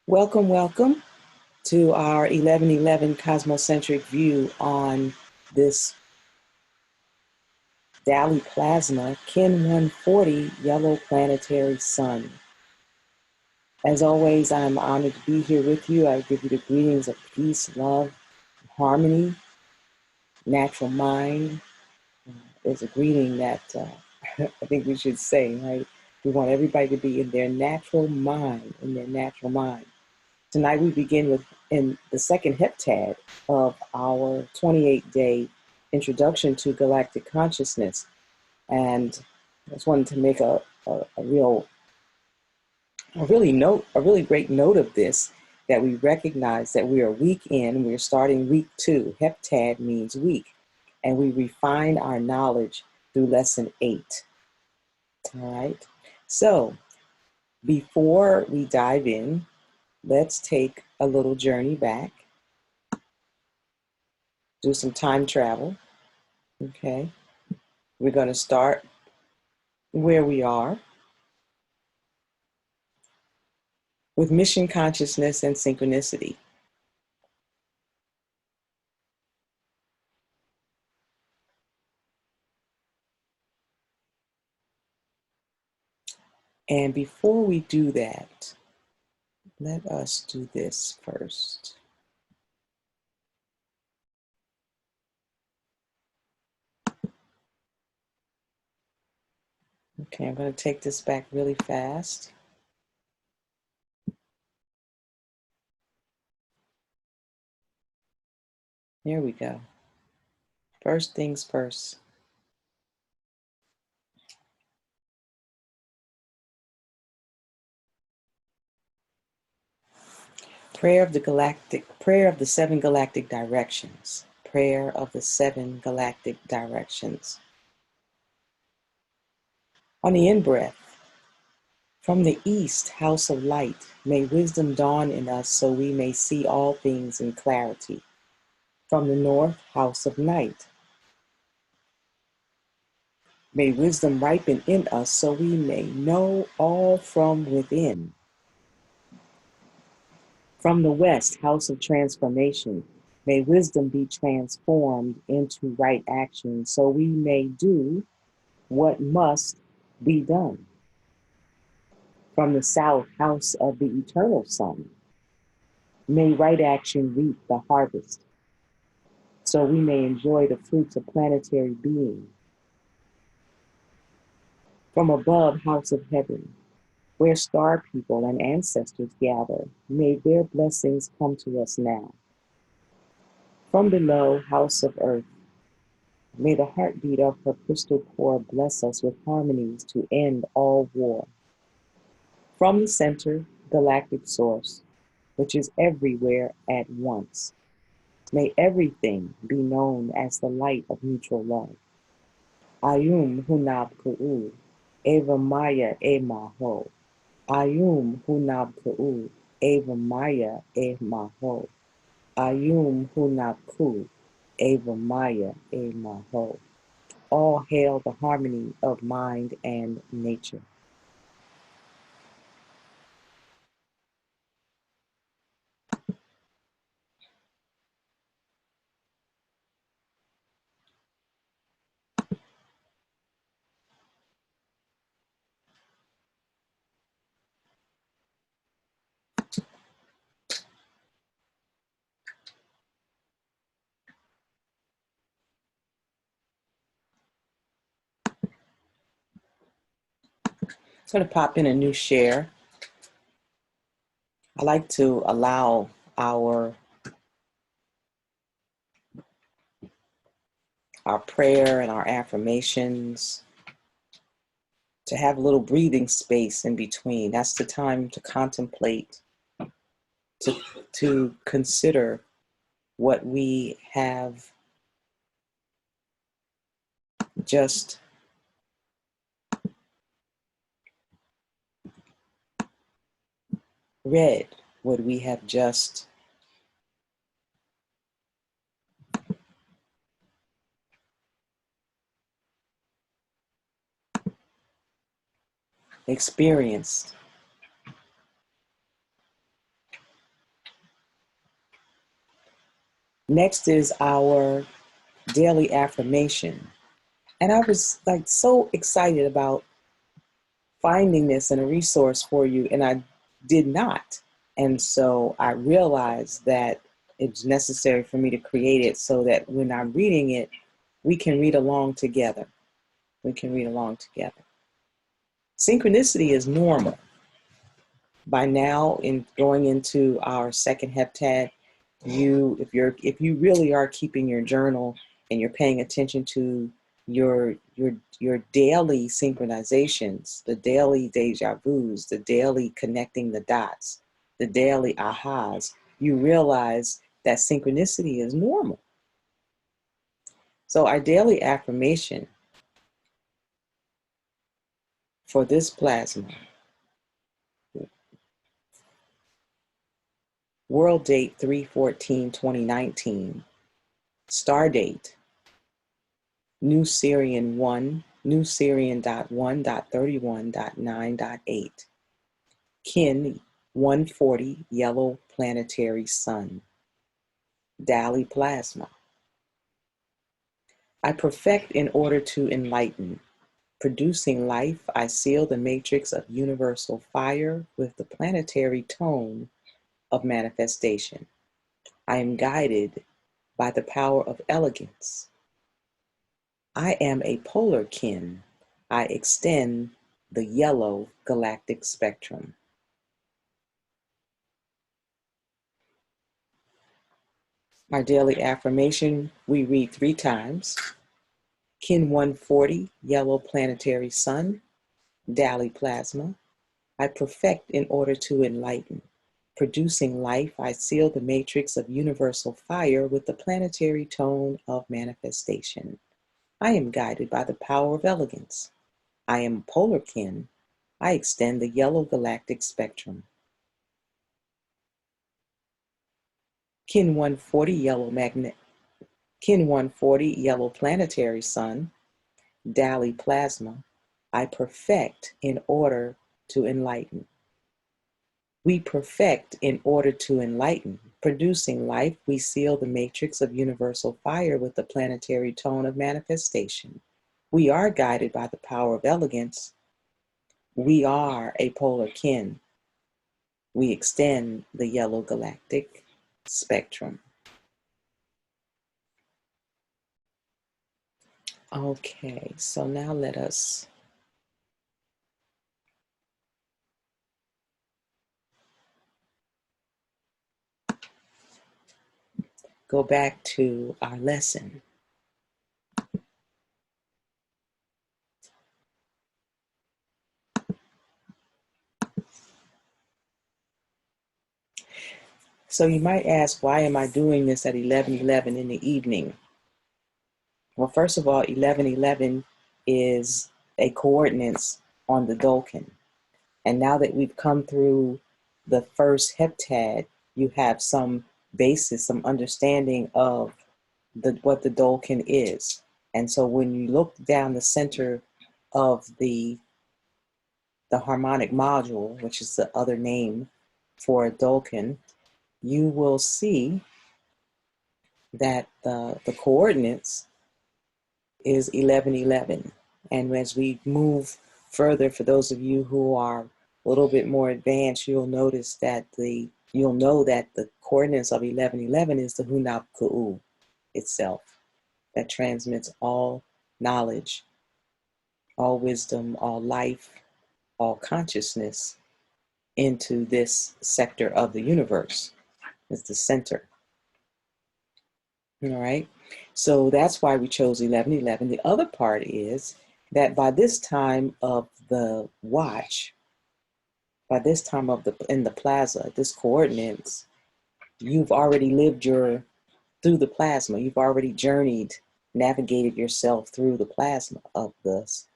Welcome, welcome to our 1111 cosmocentric view on this Dali Plasma Kin 140 yellow planetary sun. As always, I'm honored to be here with you. I give you the greetings of peace, love, harmony, natural mind. There's a greeting that I think we should say, right? We want everybody to be in their natural mind, Tonight we begin in the second heptad of our 28-day introduction to galactic consciousness. And I just wanted to make a really great note of this, that we recognize that we are week in, we're starting week 2. Heptad means week, and we refine our knowledge through lesson 8. All right. So before we dive in, let's take a little journey back, do some time travel. Okay. We're going to start where we are with mission consciousness and synchronicity. And before we do that, let us do this first. Okay, I'm going to take this back really fast. Here we go. First things first. Prayer of the 7 galactic directions. Prayer of the 7 galactic directions. On the in-breath, from the east, house of light, may wisdom dawn in us so we may see all things in clarity. From the north, house of night, may wisdom ripen in us so we may know all from within. From the west, house of transformation, may wisdom be transformed into right action so we may do what must be done. From the south, house of the eternal sun, may right action reap the harvest so we may enjoy the fruits of planetary being. From above, house of heaven, where star people and ancestors gather, may their blessings come to us now. From below, house of earth, may the heartbeat of her crystal core bless us with harmonies to end all war. From the center, galactic source, which is everywhere at once, may everything be known as the light of mutual love. Ayum hunab ku'u, eva maya e maho. Ayum hunab ku'u, eva maya e maho. Ayum hunab ku, eva maya e maho. All hail the harmony of mind and nature. I'm going to pop in a new share. I like to allow our prayer and our affirmations to have a little breathing space in between. That's the time to contemplate, to consider what we have just read, what we have just experienced. Next is our daily affirmation. And I was like so excited about finding this and a resource for you, and I did not. And so I realized that it's necessary for me to create it so that when I'm reading it, we can read along together. We can read along together. Synchronicity is normal. By now, in going into our second heptad, if you really are keeping your journal and you're paying attention to your daily synchronizations, the daily deja vus, the daily connecting the dots, the daily ahas, you realize that synchronicity is normal. So our daily affirmation for this plasma, world date 3/14/2019, star date New Syrian 1, New Syrian.1.31.9.8, Kin 140, yellow planetary sun, Dali plasma. I perfect in order to enlighten. Producing life, I seal the matrix of universal fire with the planetary tone of manifestation. I am guided by the power of elegance. I am a polar kin. I extend the yellow galactic spectrum. Our daily affirmation we read 3 times. Kin 140, yellow planetary sun, Dali plasma. I perfect in order to enlighten. Producing life, I seal the matrix of universal fire with the planetary tone of manifestation. I am guided by the power of elegance. I am polar kin. I extend the yellow galactic spectrum. Kin 140, Kin 140, yellow planetary sun, Dali plasma. I perfect in order to enlighten. We perfect in order to enlighten. Producing life, we seal the matrix of universal fire with the planetary tone of manifestation. We are guided by the power of elegance. We are a polar kin. We extend the yellow galactic spectrum. Okay, so now let us go back to our lesson. So you might ask, why am I doing this at 11:11 in the evening? Well, first of all, 11:11 is a coordinates on the Dolkin. And now that we've come through the first heptad, you have some basis, some understanding of what the Dolkin is. And so when you look down the center of the harmonic module, which is the other name for a Dolkin, you will see that the coordinates is 11:11. And as we move further, for those of you who are a little bit more advanced, you'll know that the coordinates of 11:11 is the Hunab Ku'u itself, that transmits all knowledge, all wisdom, all life, all consciousness into this sector of the universe. It's the center. All right. So that's why we chose 11:11. The other part is that by this time of the watch, by this time of in the plaza, this coordinates, you've already lived through the plasma. You've already journeyed, navigated yourself through the plasma of this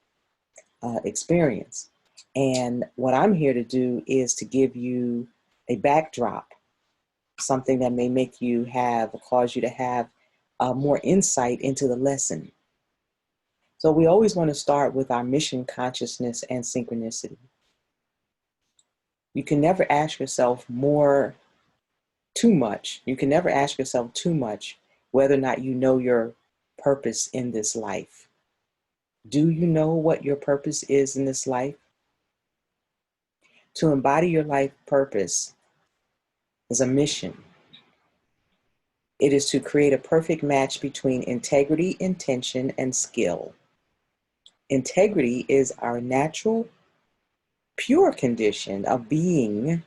experience. And what I'm here to do is to give you a backdrop, something that may cause you to have more insight into the lesson. So we always want to start with our mission, consciousness, and synchronicity. You can never ask yourself too much. You can never ask yourself too much whether or not you know your purpose in this life. Do you know what your purpose is in this life? To embody your life purpose is a mission. It is to create a perfect match between integrity, intention, and skill. Integrity is our natural, pure condition of being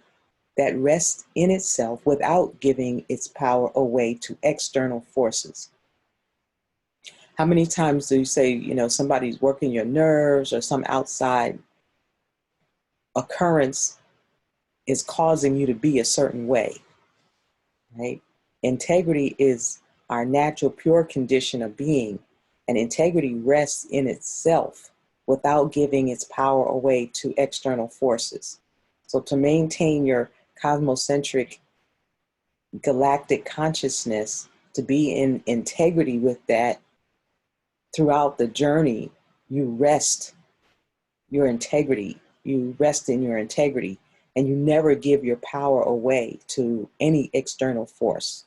that rests in itself without giving its power away to external forces. How many times do you say, somebody's working your nerves or some outside occurrence is causing you to be a certain way, right? Integrity is our natural, pure condition of being, and integrity rests in itself without giving its power away to external forces. So to maintain your cosmocentric galactic consciousness, to be in integrity with that throughout the journey, you rest your integrity. You rest in your integrity, and you never give your power away to any external force.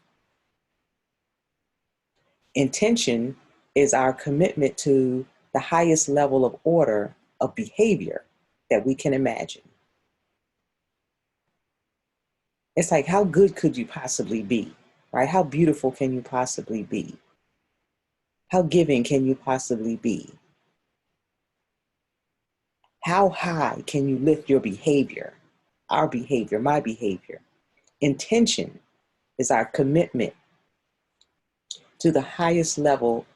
Intention is our commitment to the highest level of order of behavior that we can imagine. It's like, how good could you possibly be, right? How beautiful can you possibly be? How giving can you possibly be? How high can you lift your behavior? Our behavior, my behavior. Intention is our commitment to the highest level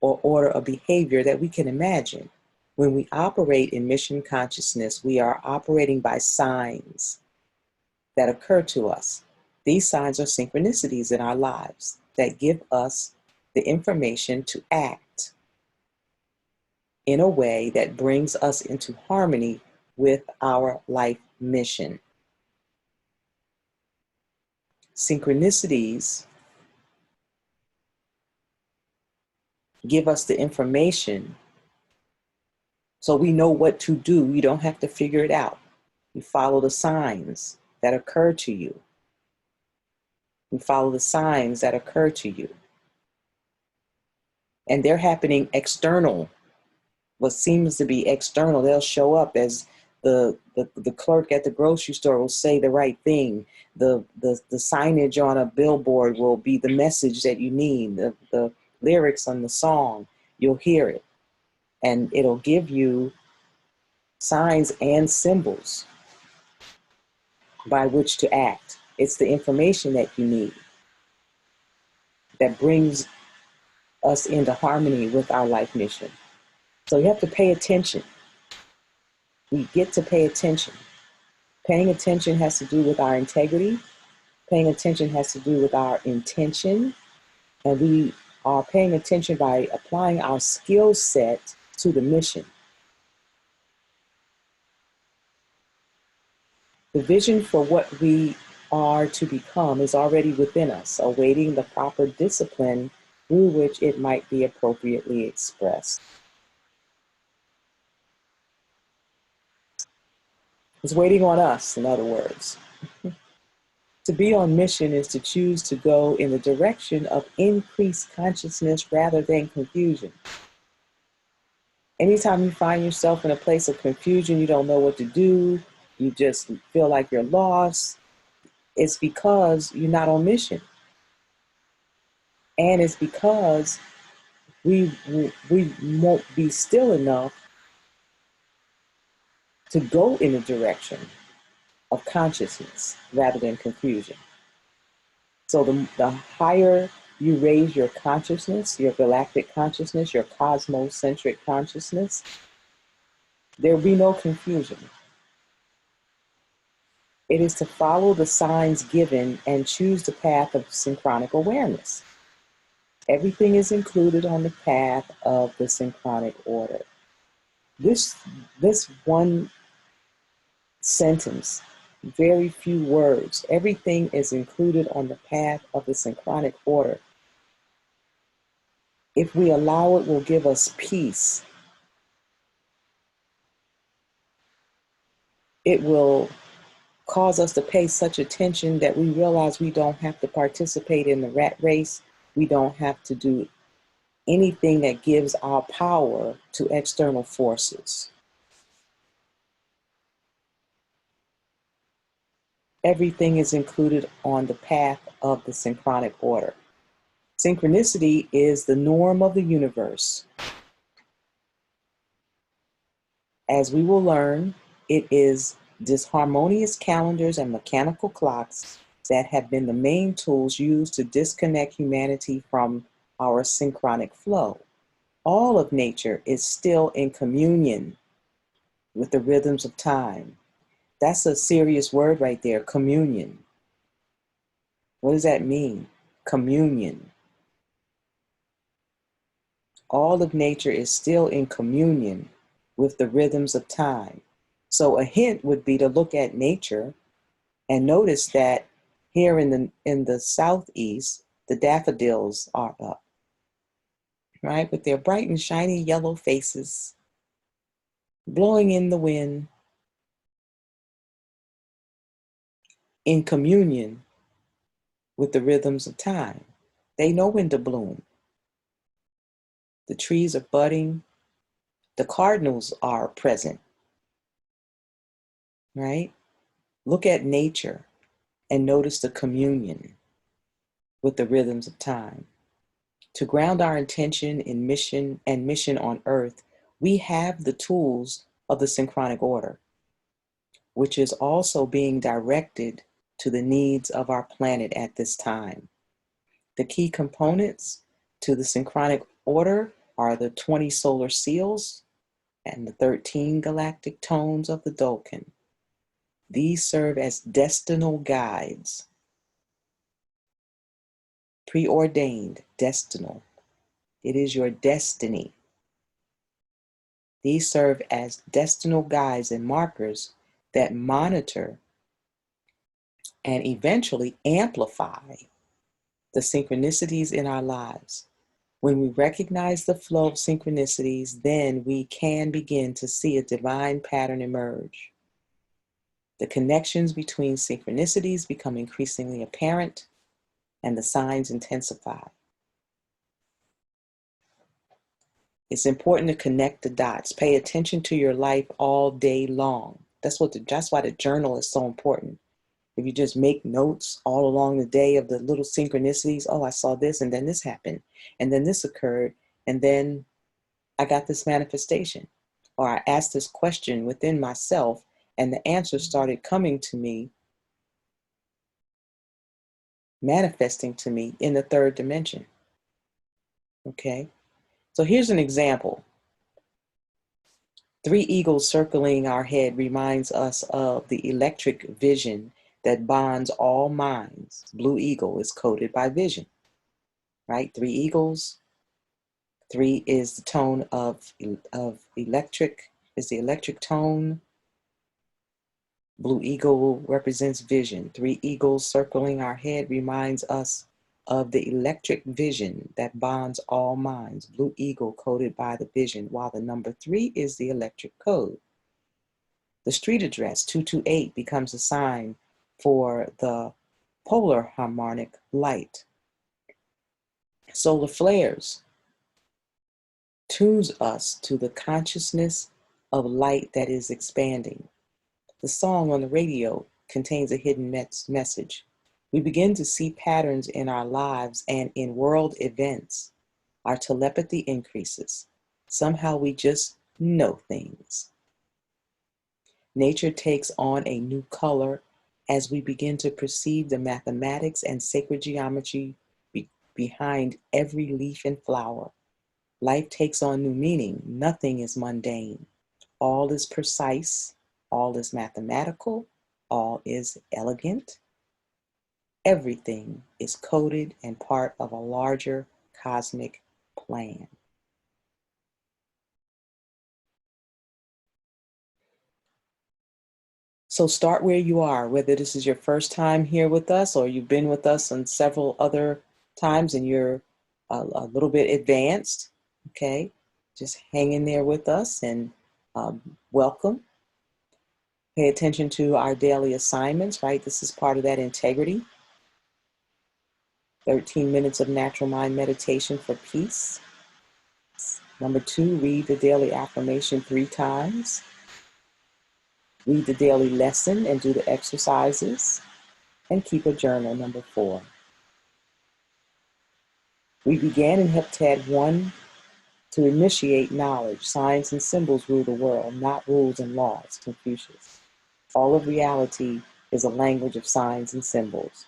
or order of behavior that we can imagine. When we operate in mission consciousness, we are operating by signs that occur to us. These signs are synchronicities in our lives that give us the information to act in a way that brings us into harmony with our life mission. Synchronicities give us the information so we know what to do. You don't have to figure it out. You follow the signs that occur to you. You follow the signs that occur to you. And they're happening external. What seems to be external, they'll show up as the clerk at the grocery store will say the right thing. The signage on a billboard will be the message that you need. The lyrics on the song, you'll hear it. And it'll give you signs and symbols by which to act. It's the information that you need that brings us into harmony with our life mission. So you have to pay attention. We get to pay attention. Paying attention has to do with our integrity. Paying attention has to do with our intention. And we are paying attention by applying our skill set to the mission. The vision for what we are to become is already within us, awaiting the proper discipline through which it might be appropriately expressed. It's waiting on us, in other words. To be on mission is to choose to go in the direction of increased consciousness rather than confusion. Anytime you find yourself in a place of confusion, you don't know what to do, you just feel like you're lost, it's because you're not on mission. And it's because we won't be still enough to go in the direction of consciousness rather than confusion. So the higher you raise your consciousness, your galactic consciousness, your cosmocentric consciousness, there will be no confusion. It is to follow the signs given and choose the path of synchronic awareness. Everything is included on the path of the synchronic order. This one sentence, very few words, everything is included on the path of the synchronic order. If we allow it, will give us peace. It will cause us to pay such attention that we realize we don't have to participate in the rat race We don't have to do anything that gives our power to external forces. Everything is included on the path of the synchronic order. Synchronicity is the norm of the universe. As we will learn, it is disharmonious calendars and mechanical clocks that have been the main tools used to disconnect humanity from our synchronic flow. All of nature is still in communion with the rhythms of time. That's a serious word right there, communion. What does that mean? Communion. All of nature is still in communion with the rhythms of time. So a hint would be to look at nature and notice that here in the southeast, the daffodils are up, right? With their bright and shiny yellow faces, blowing in the wind, in communion with the rhythms of time. They know when to bloom. The trees are budding. The cardinals are present, right? Look at nature and notice the communion with the rhythms of time. To ground our intention in mission on earth, we have the tools of the synchronic order, which is also being directed to the needs of our planet at this time. The key components to the synchronic order are the 20 solar seals and the 13 galactic tones of the Dolkin. These serve as destinal guides, preordained, destinal. It is your destiny. These serve as destinal guides and markers that monitor and eventually amplify the synchronicities in our lives. When we recognize the flow of synchronicities, then we can begin to see a divine pattern emerge. The connections between synchronicities become increasingly apparent and the signs intensify. It's important to connect the dots. Pay attention to your life all day long. That's why the journal is so important. If you just make notes all along the day of the little synchronicities, oh, I saw this and then this happened and then this occurred and then I got this manifestation. Or I asked this question within myself and the answer started coming to me, manifesting to me in the third dimension. Okay, so here's an example. 3 eagles circling our head reminds us of the electric vision that bonds all minds. Blue eagle is coded by vision, right? 3 eagles. 3 is the tone of electric, is the electric tone. Blue eagle represents vision. 3 eagles circling our head reminds us of the electric vision that bonds all minds. Blue eagle coded by the vision, while the number 3 is the electric code. The street address 228 becomes a sign for the polar harmonic light. Solar flares tunes us to the consciousness of light that is expanding. The song on the radio contains a hidden message. We begin to see patterns in our lives and in world events. Our telepathy increases. Somehow we just know things. Nature takes on a new color as we begin to perceive the mathematics and sacred geometry behind every leaf and flower. Life takes on new meaning. Nothing is mundane. All is precise. All is mathematical. All is elegant. Everything is coded and part of a larger cosmic plan. So start where you are, whether this is your first time here with us or you've been with us on several other times and you're a little bit advanced, okay? Just hang in there with us and welcome. Pay attention to our daily assignments, right? This is part of that integrity. 13 minutes of natural mind meditation for peace. Number 2, read the daily affirmation 3 times. Read the daily lesson and do the exercises. And keep a journal, number 4. We began in Heptad 1 to initiate knowledge. Signs and symbols rule the world, not rules and laws. Confucius. All of reality is a language of signs and symbols.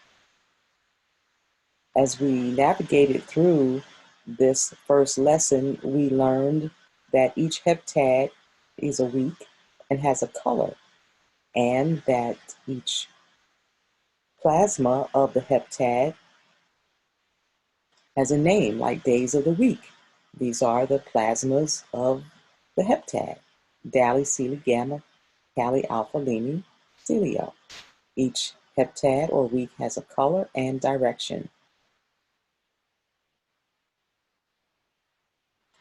As we navigated through this first lesson, we learned that each heptad is a week and has a color, and that each plasma of the heptad has a name, like days of the week. These are the plasmas of the heptad: Dali, Celi, Gamma, Kali, Alpha, Limi, Celio. Each heptad or week has a color and direction.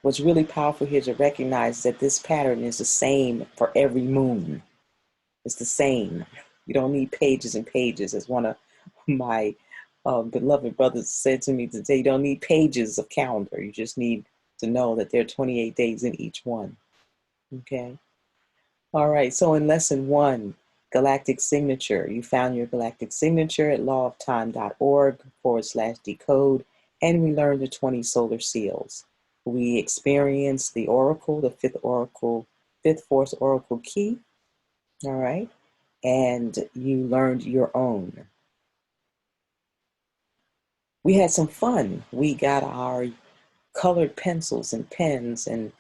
What's really powerful here to recognize that this pattern is the same for every moon. It's the same. You don't need pages and pages, as one of my beloved brothers said to me today. You don't need pages of calendar. You just need to know that there are 28 days in each one. Okay? All right, so in lesson 1, galactic signature. You found your galactic signature at lawoftime.org/decode, and we learned the 20 solar seals. We experienced the oracle, the fifth force oracle key. All right, and you learned your own. We had some fun. We got our colored pencils and pens and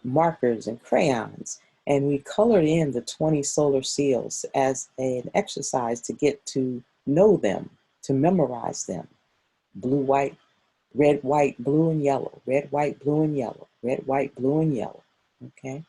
markers and crayons, and we colored in the 20 solar seals as an exercise to get to know them, to memorize them. Blue, white, red, white, blue, and yellow. Red, white, blue, and yellow. Red, white, blue, and yellow. Okay.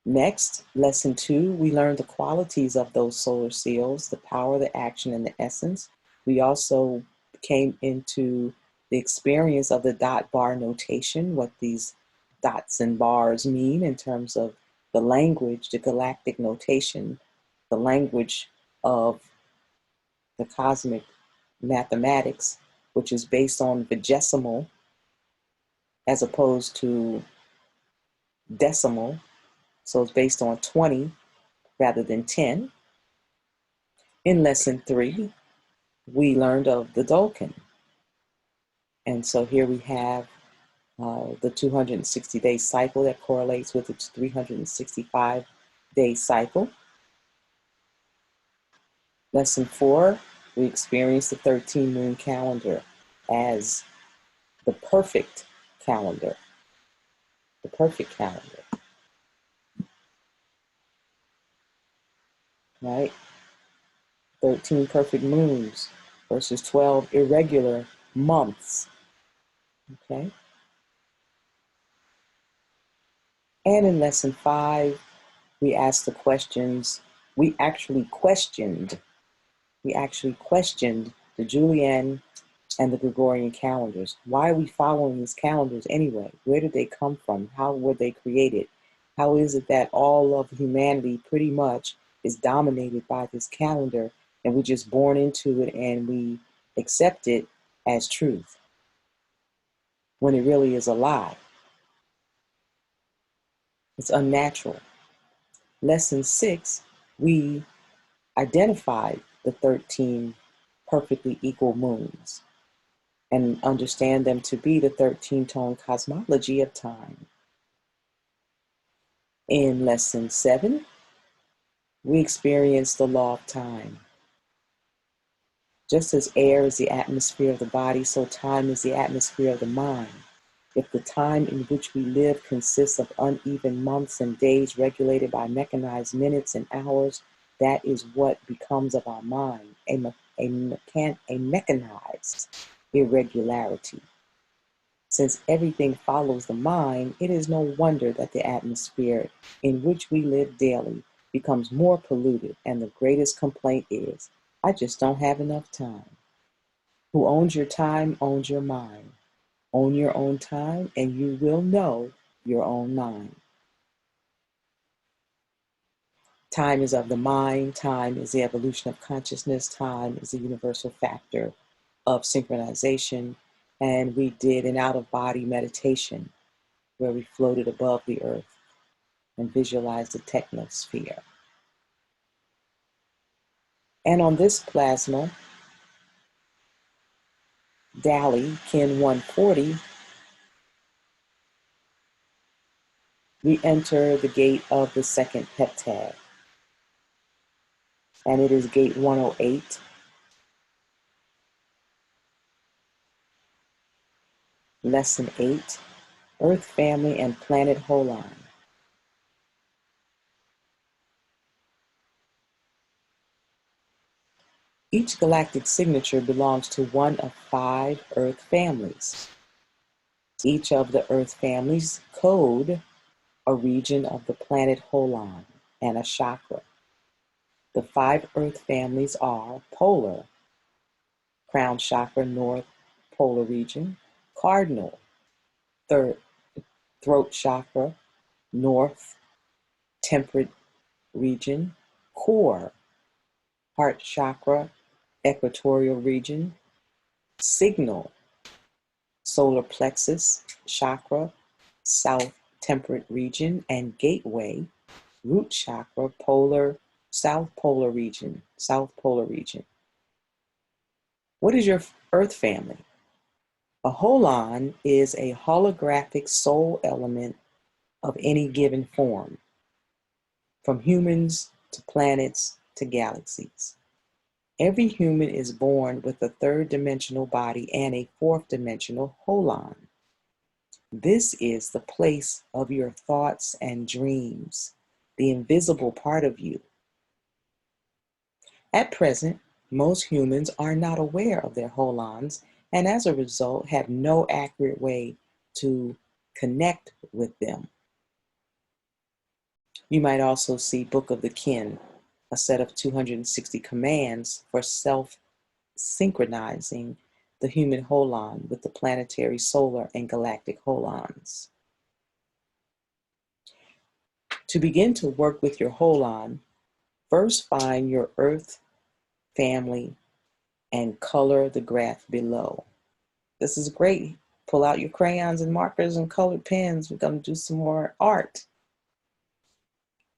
Next, lesson 2, we learned the qualities of those solar seals, the power, the action, and the essence. We also came into the experience of the dot bar notation, what these dots and bars mean in terms of the language, the galactic notation, the language of the cosmic mathematics, which is based on vigesimal as opposed to decimal. So it's based on 20 rather than 10. In lesson 3, we learned of the Dolkin. And so here we have the 260-day cycle that correlates with its 365-day cycle. Lesson 4, we experienced the 13-moon calendar as the perfect calendar. The perfect calendar. Right? 13 perfect moons versus 12 irregular months. Okay? And in lesson 5, we asked the questions. We actually questioned the Julian and the Gregorian calendars. Why are we following these calendars anyway? Where did they come from? How were they created? How is it that all of humanity pretty much is dominated by this calendar, and we're just born into it and we accept it as truth when it really is a lie? It's unnatural. Lesson 6, we identified the 13 perfectly equal moons and understand them to be the 13-tone cosmology of time. In lesson 7, we experienced the law of time. Just as air is the atmosphere of the body, so time is the atmosphere of the mind. If the time in which we live consists of uneven months and days regulated by mechanized minutes and hours, that is what becomes of our mind, a mechanized irregularity. Since everything follows the mind, it is no wonder that the atmosphere in which we live daily becomes more polluted, and the greatest complaint is, I just don't have enough time. Who owns your time owns your mind. Own your own time, and you will know your own mind. Time is of the mind. Time is the evolution of consciousness. Time is a universal factor of synchronization, and we did an out-of-body meditation where we floated above the earth and visualized the technosphere. And on this plasma, DALI, Kin 140, we enter the gate of the second heptad, and it is gate 108. Lesson 8, Earth Family and Planet Holon. Each galactic signature belongs to one of 5 Earth families. Each of the Earth families code a region of the planet Holon and a chakra. The 5 Earth families are polar, crown chakra, north polar region; cardinal, throat chakra, north temperate region; core, heart chakra, equatorial region; signal, solar plexus chakra, south temperate region; and gateway, root chakra, polar, south polar region. What is your Earth family? A holon is a holographic soul element of any given form, from humans to planets to galaxies. Every human is born with a 3rd-dimensional body and a 4th-dimensional holon. This is the place of your thoughts and dreams, the invisible part of you. At present, most humans are not aware of their holons, and as a result have no accurate way to connect with them. You might also see Book of the Kin, a set of 260 commands for self-synchronizing the human holon with the planetary, solar, and galactic holons. To begin to work with your holon, first find your Earth family and color the graph below. This is great. Pull out your crayons and markers and colored pens. We're going to do some more art.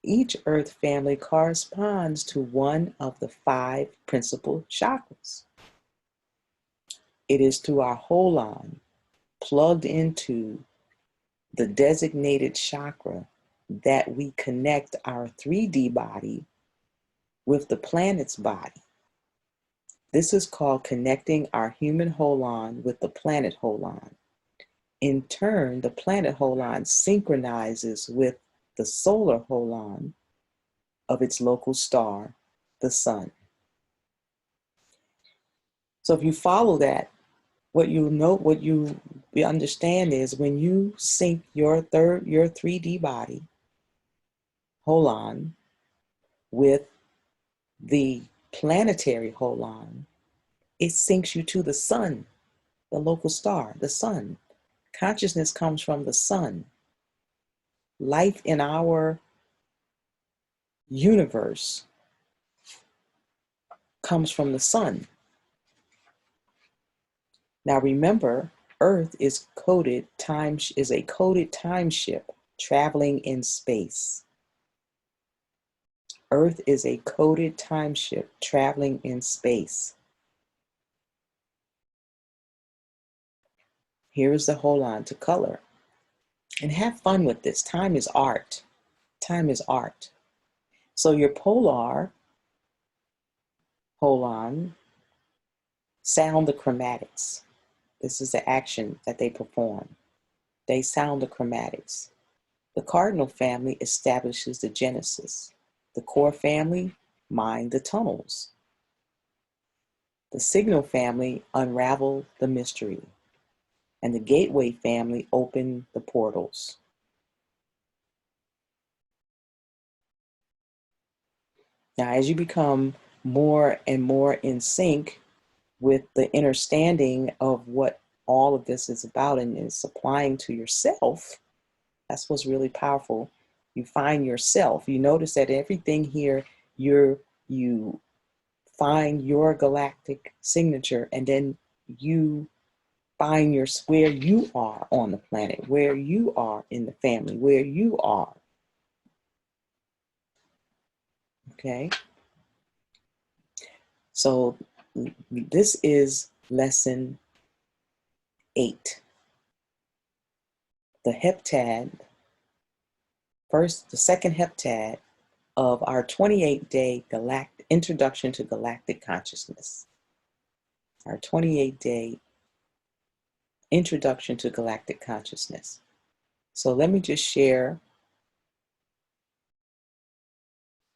Each Earth family corresponds to one of the 5 principal chakras. It is through our holon, plugged into the designated chakra, that we connect our 3D body with the planet's body. This is called connecting our human holon with the planet holon. In turn, the planet holon synchronizes with the solar holon of its local star, the sun. So if you follow that, what you understand is when you sync your 3D body, holon, with the planetary holon, it syncs you to the sun, the local star, the sun. Consciousness comes from the sun. Life in our universe comes from the sun. Now remember, Earth is a coded time ship traveling in space. Earth is a coded time ship traveling in space. Here's the holon to color. And have fun with this. Time is art. Time is art. So your polar holon, sound the chromatics. This is the action that they perform. They sound the chromatics. The cardinal family establishes the genesis. The core family mind the tunnels. The signal family unravel the mystery. And the gateway family open the portals. Now, as you become more and more in sync with the understanding of what all of this is about and is applying to yourself, that's what's really powerful. You find yourself. You notice that everything here, you find your galactic signature, and then you find where you are on the planet, where you are in the family, where you are. Okay? So this is lesson 8. The heptad, the second heptad of our 28-day introduction to galactic consciousness. Our 28-day introduction to galactic consciousness. So let me just share.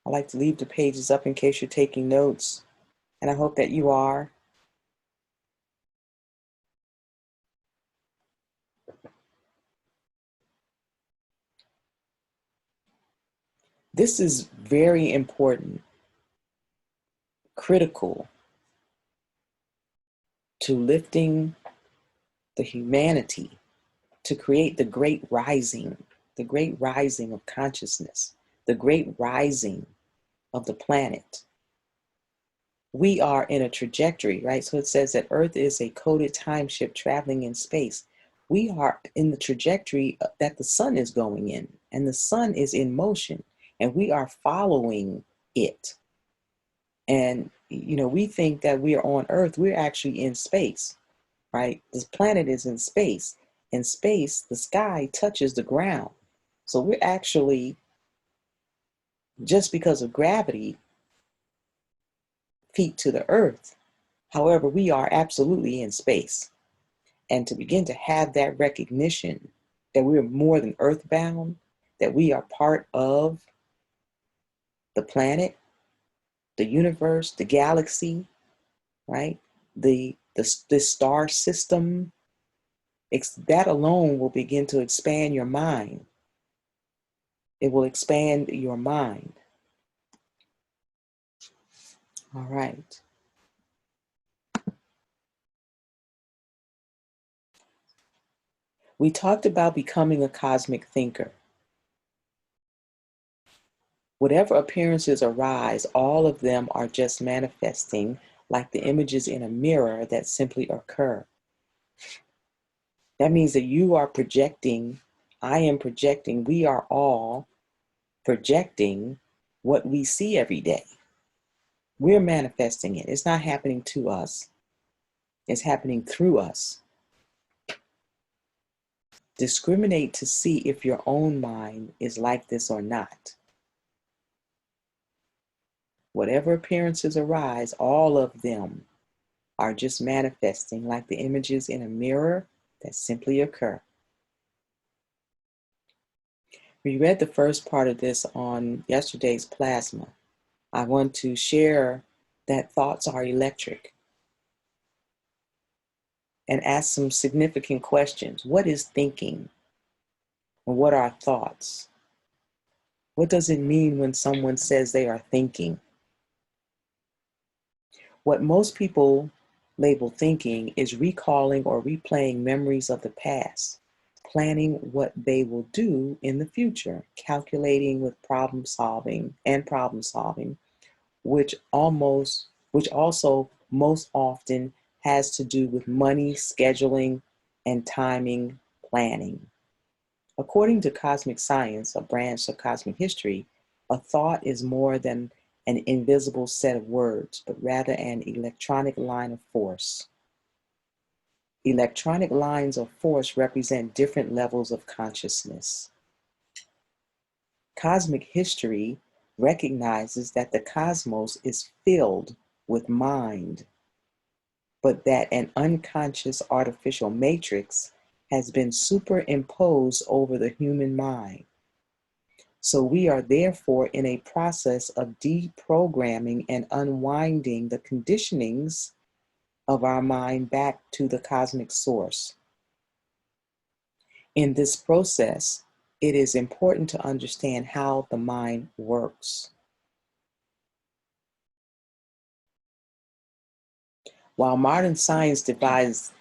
I like to leave the pages up in case you're taking notes, and I hope that you are. This is very important, critical to lifting the humanity, to create the great rising of consciousness, the great rising of the planet. We are in a trajectory, right? So it says that Earth is a coded time ship traveling in space. We are in the trajectory that the sun is going in, and the sun is in motion, and we are following it. And, we think that we are on Earth. We're actually in space, right? This planet is in space. In space, the sky touches the ground. So we're actually, just because of gravity, feet to the earth. However, we are absolutely in space. And to begin to have that recognition that we are more than earthbound, that we are part of the planet, the universe, the galaxy, right? The star system, that alone will begin to expand your mind. It will expand your mind. All right. We talked about becoming a cosmic thinker. Whatever appearances arise, all of them are just manifesting like the images in a mirror that simply occur. That means that you are projecting, I am projecting, we are all projecting what we see every day. We're manifesting it. It's not happening to us. It's happening through us. Discriminate to see if your own mind is like this or not. Whatever appearances arise, all of them are just manifesting like the images in a mirror that simply occur. We read the first part of this on yesterday's plasma. I want to share that thoughts are electric and ask some significant questions. What is thinking? And what are thoughts? What does it mean when someone says they are thinking? What most people label thinking is recalling or replaying memories of the past, planning what they will do in the future, calculating with problem solving, which also most often has to do with money, scheduling, and timing planning. According to cosmic science, a branch of cosmic history, a thought is more than an invisible set of words, but rather an electronic line of force. Electronic lines of force represent different levels of consciousness. Cosmic history recognizes that the cosmos is filled with mind, but that an unconscious artificial matrix has been superimposed over the human mind. So we are therefore in a process of deprogramming and unwinding the conditionings of our mind back to the cosmic source. In this process, it is important to understand how the mind works. While modern science divides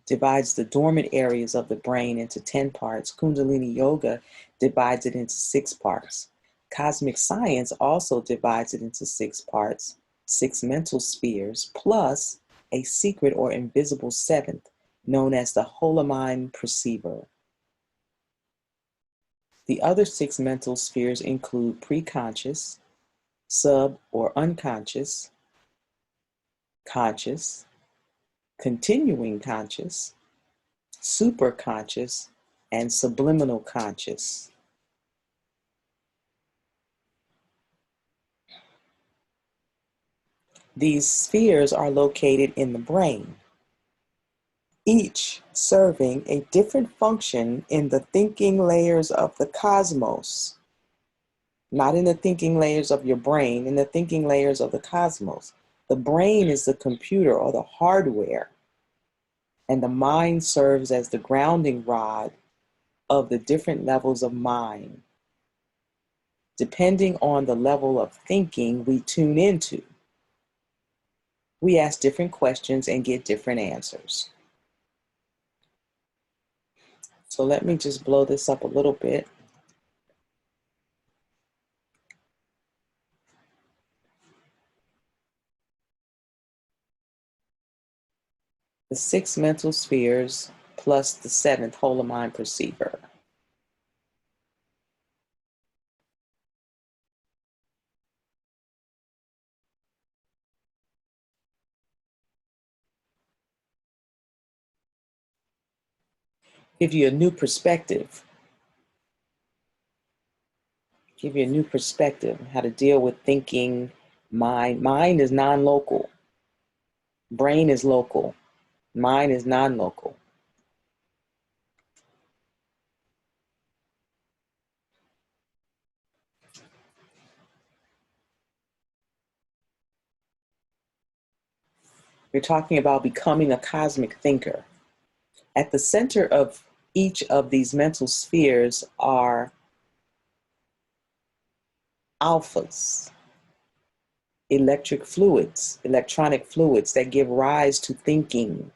the dormant areas of the brain into 10 parts, Kundalini Yoga divides it into 6 parts. Cosmic science also divides it into 6 parts, 6 mental spheres, plus a secret or invisible seventh known as the holomind perceiver. The other 6 mental spheres include preconscious, sub or unconscious, conscious, continuing conscious, superconscious, and subliminal conscious. These spheres are located in the brain, each serving a different function in the thinking layers of the cosmos. Not in the thinking layers of your brain, in the thinking layers of the cosmos. The brain is the computer or the hardware, and the mind serves as the grounding rod of the different levels of mind. Depending on the level of thinking we tune into, we ask different questions and get different answers. So let me just blow this up a little bit. The 6 mental spheres plus the 7th holomind perceiver. Give you a new perspective. Give you a new perspective, how to deal with thinking, mind. Mind is non-local. Brain is local. Mind is non-local. We're talking about becoming a cosmic thinker. At the center of each of these mental spheres are alphas, electronic fluids that give rise to thinking.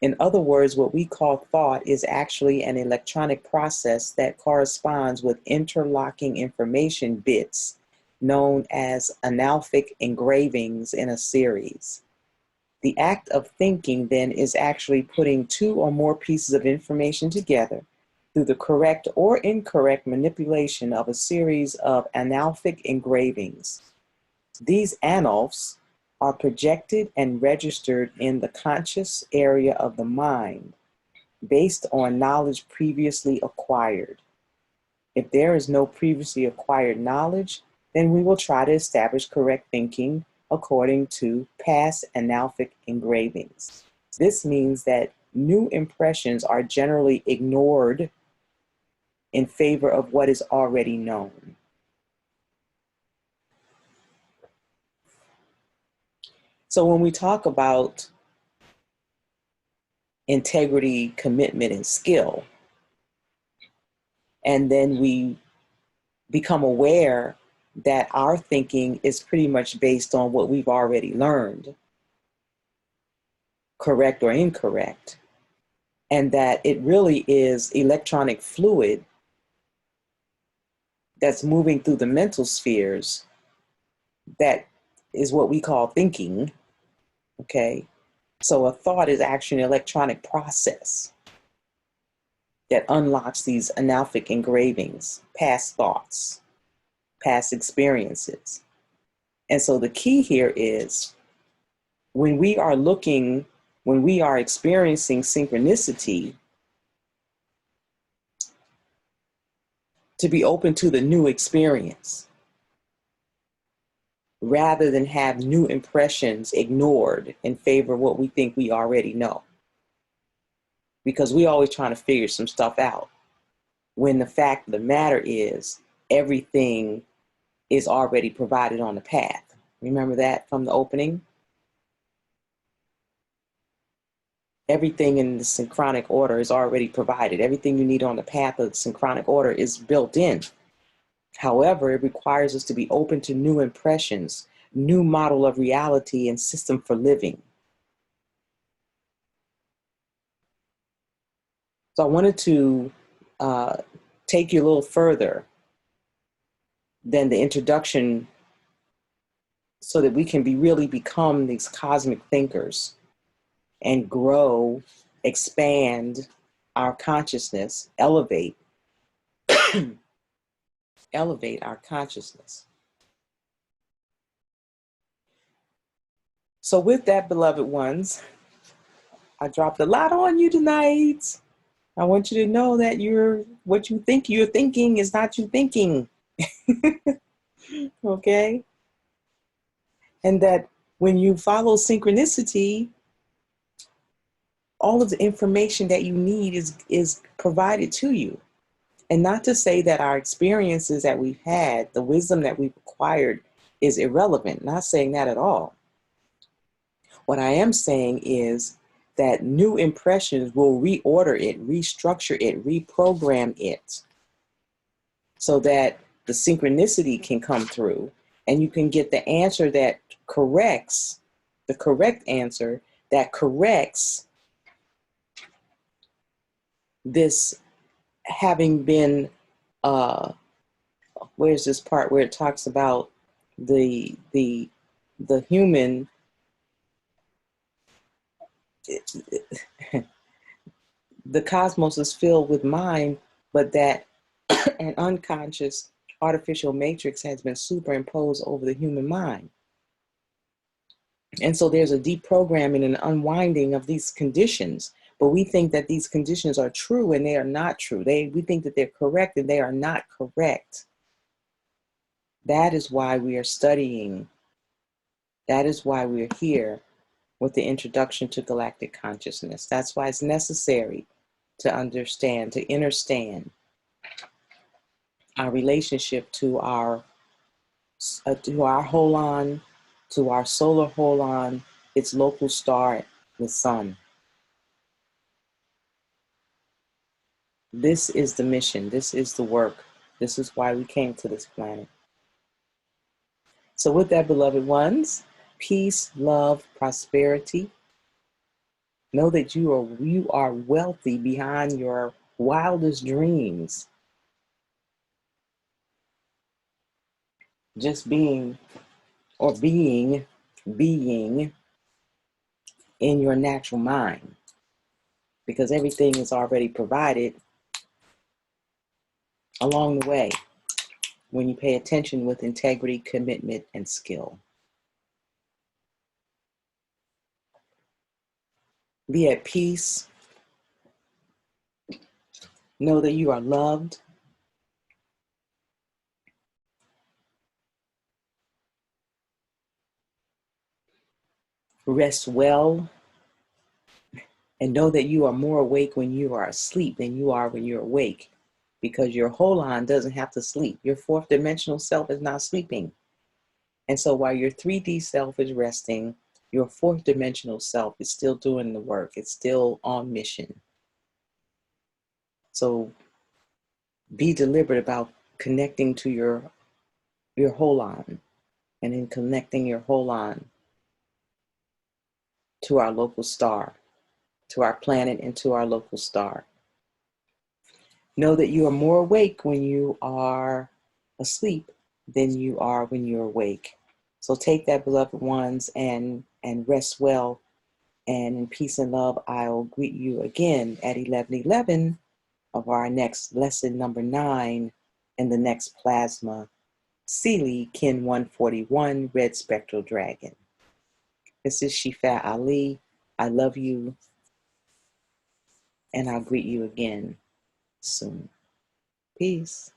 In other words, what we call thought is actually an electronic process that corresponds with interlocking information bits known as analphic engravings in a series. The act of thinking then is actually putting 2 or more pieces of information together through the correct or incorrect manipulation of a series of analphic engravings. These analphs are projected and registered in the conscious area of the mind based on knowledge previously acquired. If there is no previously acquired knowledge, then we will try to establish correct thinking according to past analphic engravings. This means that new impressions are generally ignored in favor of what is already known. So when we talk about integrity, commitment, and skill, and then we become aware that our thinking is pretty much based on what we've already learned, correct or incorrect, and that it really is electronic fluid that's moving through the mental spheres that is what we call thinking, okay? So a thought is actually an electronic process that unlocks these analphic engravings, past thoughts, past experiences. And so the key here is when we are experiencing synchronicity, to be open to the new experience rather than have new impressions ignored in favor of what we think we already know. Because we always trying to figure some stuff out, when the fact of the matter is everything is already provided on the path. Remember that from the opening? Everything in the synchronic order is already provided. Everything you need on the path of the synchronic order is built in. However, it requires us to be open to new impressions, new model of reality and system for living. So I wanted to take you a little further than the introduction so that we can really become these cosmic thinkers. and grow, expand our consciousness, elevate our consciousness. So with that, beloved ones, I dropped a lot on you tonight. I want you to know that what you think you're thinking is not you thinking. Okay? And that when you follow synchronicity, all of the information that you need is provided to you. And not to say that our experiences that we've had, the wisdom that we've acquired is irrelevant. Not saying that at all. What I am saying is that new impressions will reorder it, restructure it, reprogram it so that the synchronicity can come through and you can get the answer that corrects, the correct answer that corrects this having been, where's this part where it talks about the human, the cosmos is filled with mind, but that an unconscious artificial matrix has been superimposed over the human mind. And so there's a deprogramming and unwinding of these conditions, but we think that these conditions are true and they are not true. We think that they're correct and they are not correct. That is why we are studying. That is why we're here with the introduction to galactic consciousness. That's why it's necessary to understand, to understand our relationship to our holon, to our solar holon, its local star, the sun. This is the mission. This is the work. This is why we came to this planet. So with that, beloved ones, peace, love, prosperity. Know that you are wealthy beyond your wildest dreams. Just being in your natural mind, because everything is already provided along the way when you pay attention with integrity, commitment, and skill. Be at peace. Know that you are loved. Rest well. And know that you are more awake when you are asleep than you are when you're awake, because your holon doesn't have to sleep. Your fourth dimensional self is not sleeping. And so while your 3D self is resting, your fourth dimensional self is still doing the work. It's still on mission. So be deliberate about connecting to your holon, and in connecting your holon to our local star, to our planet, and to our local star. Know that you are more awake when you are asleep than you are when you're awake. So take that, beloved ones, and rest well. And in peace and love, I'll greet you again at 11:11 of our next lesson number 9 in the next plasma, Sealy Kin 141 Red Spectral Dragon. This is Shifa Ali. I love you, and I'll greet you again soon. Peace.